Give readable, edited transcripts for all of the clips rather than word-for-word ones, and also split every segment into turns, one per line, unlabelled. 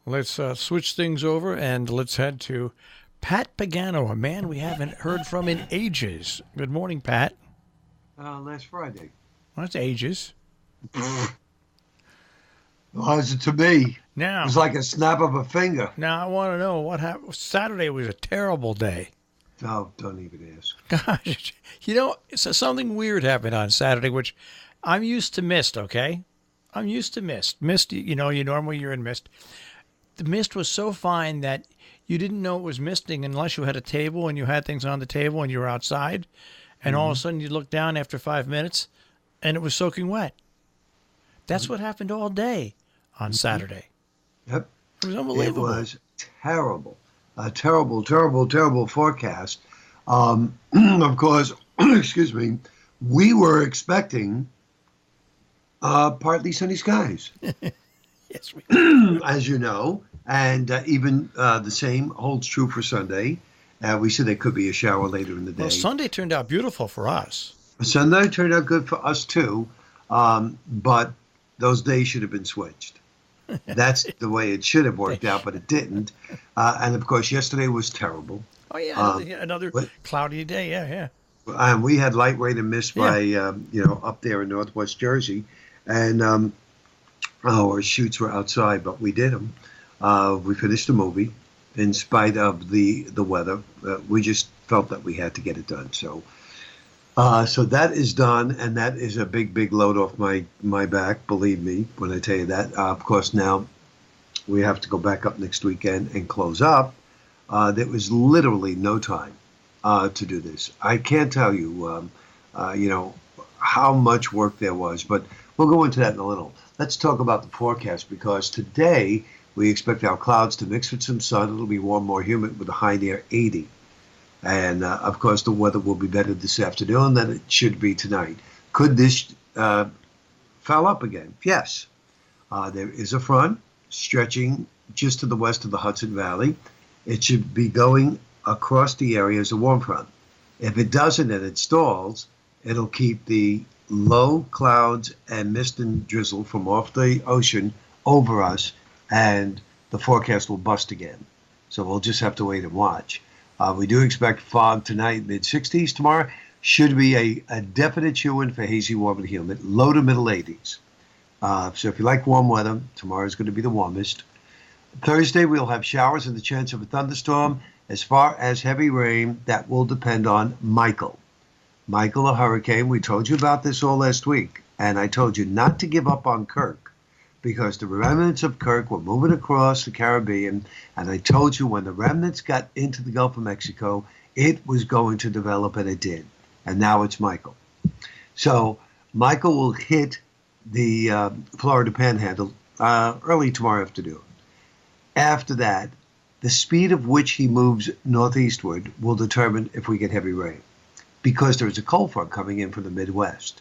Let's switch things over and let's head to Pat Pagano, a man we haven't heard from in ages. Good morning, Pat.
Last Friday.
Well, that's ages.
Well, is it to me? It
Now,
was like a snap of a finger.
now I want to know what happened. Saturday was a terrible day.
Oh, don't even ask.
Gosh, something weird happened on Saturday, which I'm used to mist, okay? I'm used to mist. Mist, you're in mist. The mist was so fine that you didn't know it was misting unless you had a table and you had things on the table and you were outside. And all of a sudden you look down after 5 minutes and it was soaking wet. That's what happened all day on Saturday.
Yep.
It was
It
unbelievable.
was terrible. A terrible, terrible, terrible forecast. Of course, excuse me, we were expecting partly sunny skies,
Yes, we
as you know, and even the same holds true for Sunday. We said there could be a shower later in the day.
Well, Sunday turned out beautiful for us.
Sunday turned out good for us too, but those days should have been switched. That's the way it should have worked out, but it didn't. And of course, yesterday was terrible.
Oh, yeah, another
But
cloudy day. Yeah.
we had light rain and mist by up there in northwest Jersey, and our shoots were outside, but we did them. We finished the movie in spite of the weather. We just felt that we had to get it done. So that is done, and that is a big, big load off my back, believe me, when I tell you that. Of course, now we have to go back up next weekend and close up. There was literally no time to do this. I can't tell you, how much work there was, but we'll go into that in a little. Let's talk about the forecast, because today we expect our clouds to mix with some sun. It'll be warm, more humid, with a high near 80. And, of course, the weather will be better this afternoon than it should be tonight. Could this foul up again? Yes. There is a front stretching just to the west of the Hudson Valley. It should be going across the area as a warm front. If it doesn't and it stalls, it'll keep the low clouds and mist and drizzle from off the ocean over us, and the forecast will bust again. So we'll just have to wait and watch. We do expect fog tonight, mid-60s. Tomorrow should be a definite shoe-in for hazy, warm, and humid, low to middle 80s. So if you like warm weather, tomorrow is going to be the warmest. Thursday, we'll have showers and the chance of a thunderstorm. As far as heavy rain, that will depend on Michael. Michael, a hurricane. We told you about this all last week, and I told you not to give up on Kirk, because the remnants of Kirk were moving across the Caribbean, and I told you when the remnants got into the Gulf of Mexico, it was going to develop, and it did. And now it's Michael. So Michael will hit the Florida Panhandle early tomorrow afternoon. After that, the speed of which he moves northeastward will determine if we get heavy rain, because there is a cold front coming in from the Midwest.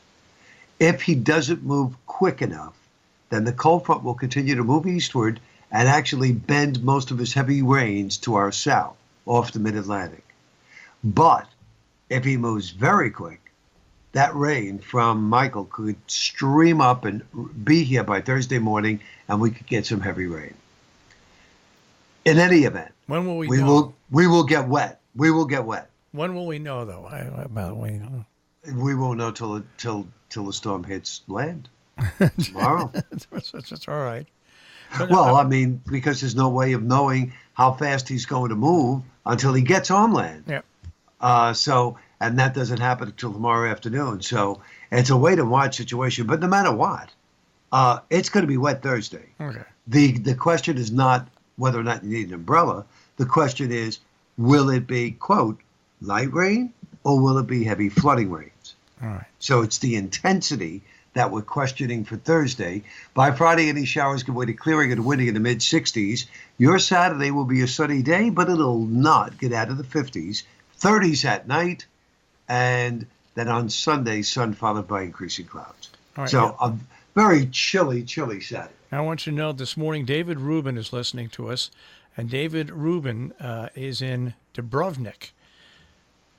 If he doesn't move quick enough, then the cold front will continue to move eastward and actually bend most of his heavy rains to our south, off the mid-Atlantic. But if he moves very quick, that rain from Michael could stream up and be here by Thursday morning, and we could get some heavy rain. In any event,
When will we know?
we will get wet. We will get wet.
When will we know, though?
We won't know till the storm hits land tomorrow.
That's all right. So,
Well, I mean, because there's no way of knowing how fast he's going to move until he gets on land.
yeah.
And that doesn't happen until tomorrow afternoon. So it's a wait and watch situation. But no matter what, it's going to be wet Thursday.
Okay.
The question is not whether or not you need an umbrella. The question is, will it be, quote, light rain, or will it be heavy flooding rains?
All right.
So it's the intensity that we're questioning for Thursday. By Friday, any showers give way to clearing and windy in the mid-60s. Your Saturday will be a sunny day, but it'll not get out of the 50s. 30s at night, and then on Sunday, sun followed by increasing clouds.
All right,
So a very chilly, chilly Saturday.
I want you to know this morning David Rubin is listening to us, and David Rubin is in Dubrovnik.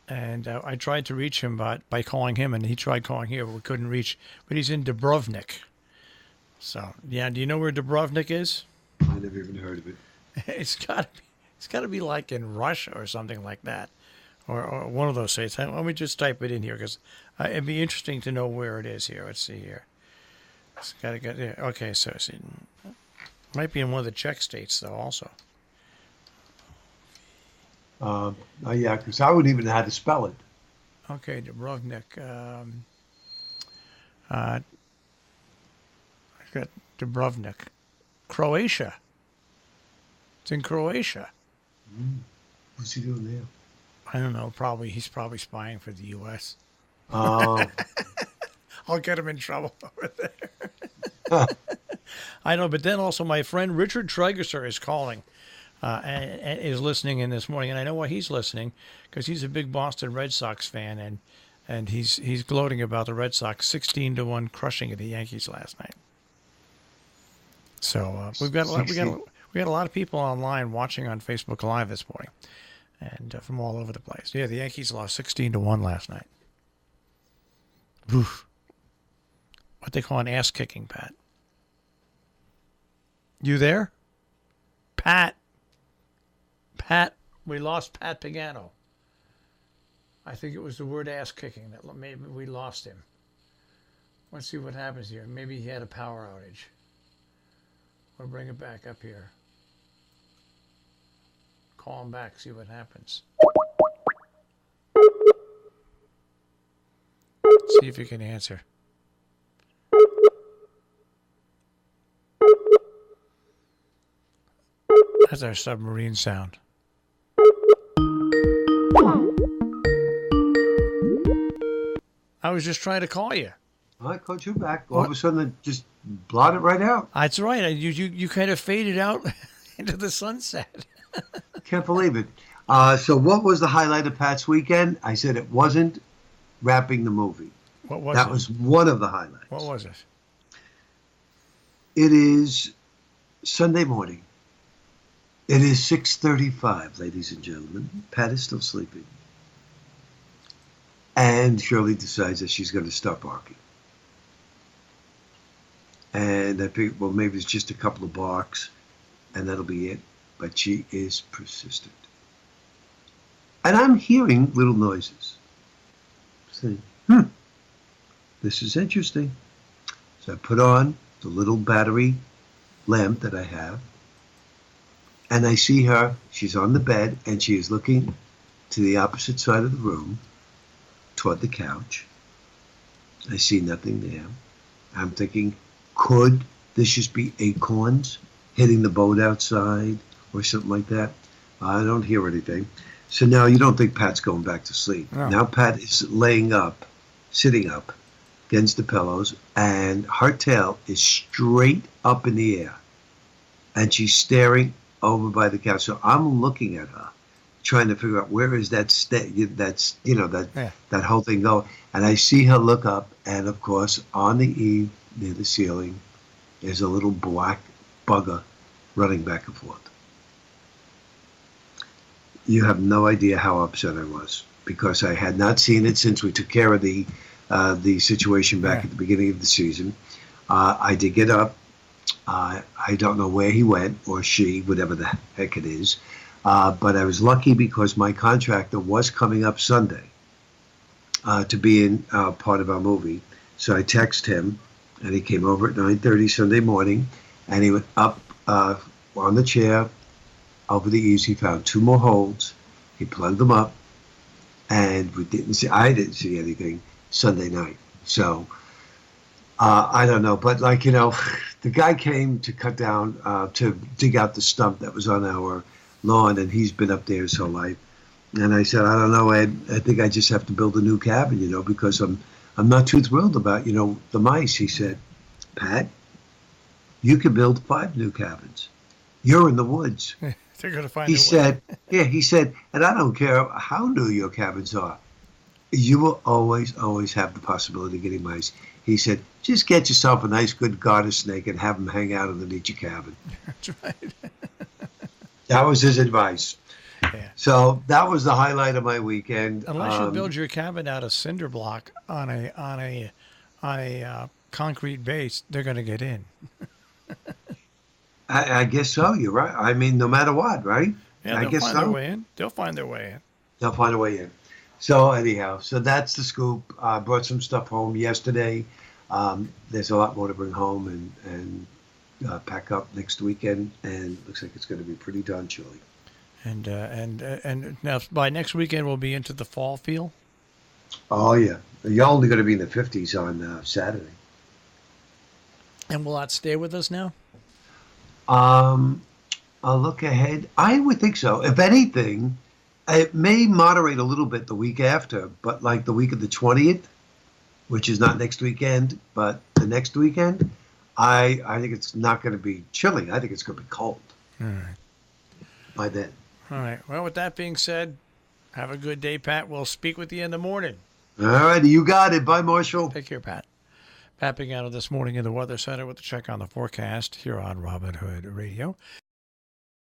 And I tried to reach him by calling him, and he tried calling here, but we couldn't reach. But he's in Dubrovnik. So, yeah, do you know where Dubrovnik is?
I never even heard heard of it.
It's got to be like in Russia or something like that, or one of those states. Let me just type it in here because it'd be interesting to know where it is here. Let's see here. It's got to get there. Okay, so see, might be in one of the Czech states though, also.
Yeah, because I wouldn't even know how to spell it.
Okay, Dubrovnik. I got Dubrovnik, Croatia. It's in Croatia.
What's he doing there?
I don't know. He's probably spying for the U.S.
Oh,
I'll get him in trouble over there. I know, but then also my friend Richard Traeger is calling and is listening in this morning, and I know why he's listening because he's a big Boston Red Sox fan, and he's gloating about the Red Sox 16-1 crushing of the Yankees last night. So we got a lot of people online watching on Facebook Live this morning, and from all over the place. Yeah, the Yankees lost 16-1 last night. Oof. What they call an ass kicking, Pat. You there? Pat, we lost Pat Pagano. I think it was the word ass kicking that maybe we lost him. Let's see what happens here. Maybe he had a power outage. We'll bring it back up here. Call him back, see what happens. See if you can answer. That's our submarine sound. I was just trying to call you.
I called you back. All of a sudden, it just blotted right out.
That's right. You kind of faded out into the sunset.
Can't believe it. So what was the highlight of Pat's weekend? I said it wasn't wrapping the movie.
What was it?
That was one of the highlights.
What was it?
It is Sunday morning. It is 6:35, ladies and gentlemen. Pat is still sleeping. And Shirley decides that she's going to stop barking. And I figured, well, maybe it's just a couple of barks, and that'll be it. But she is persistent. And I'm hearing little noises. Saying, this is interesting. So I put on the little battery lamp that I have, and I see her. She's on the bed, and she is looking to the opposite side of the room, toward the couch. I see nothing there. I'm thinking, could this just be acorns hitting the boat outside or something like that? I don't hear anything. So now you don't think Pat's going back to sleep.
No.
Now Pat is laying up, sitting up against the pillows, and her tail is straight up in the air. And she's staring over by the couch. So I'm looking at her, trying to figure out where is that that whole thing go. And I see her look up, and of course, on the eave near the ceiling, there's a little black bugger running back and forth. You have no idea how upset I was, because I had not seen it since we took care of the situation back at the beginning of the season. I did get up. I don't know where he went, or she, whatever the heck it is. But I was lucky because my contractor was coming up Sunday to be in part of our movie. So I texted him, and he came over at 9:30 Sunday morning, and he went up on the chair over the eaves. He found 2 more holes. He plugged them up, and I didn't see anything Sunday night. So I don't know, but the guy came to cut down, to dig out the stump that was on our lawn, and he's been up there his whole life. And I said, I don't know, Ed, I think I just have to build a new cabin, because I'm not too thrilled about, the mice. He said, Pat, you can build 5 new cabins. You're in the woods.
They're going to find
He said, and I don't care how new your cabins are. You will always, always have the possibility of getting mice. He said, just get yourself a nice, good garter snake and have them hang out underneath your cabin.
That's right.
That was his advice.
Yeah.
So that was the highlight of my weekend.
Unless you build your cabin out of cinder block on a concrete base, they're going to get in.
I guess so. You're right. I mean, no matter what, right?
Yeah,
I
they'll
guess
find their
so.
way in. They'll find their way in.
They'll find a way in. So anyhow, so that's the scoop. I brought some stuff home yesterday. There's a lot more to bring home and pack up next weekend, and looks like it's going to be pretty darn chilly.
And now by next weekend we'll be into the fall feel.
Oh yeah, you're only going to be in the 50s on Saturday.
And will that stay with us now?
Um, I'll look ahead. I would think so. If anything, it may moderate a little bit the week after, but like the week of the 20th, which is not next weekend, but the next weekend, I think it's not going to be chilly. I think it's going to be cold
All right.
by then.
All right. Well, with that being said, have a good day, Pat. We'll speak with you in the morning.
All right, you got it. Bye, Marshall.
Take care, Pat. Pat Pagano this morning in the Weather Center with a check on the forecast here on Robin Hood Radio.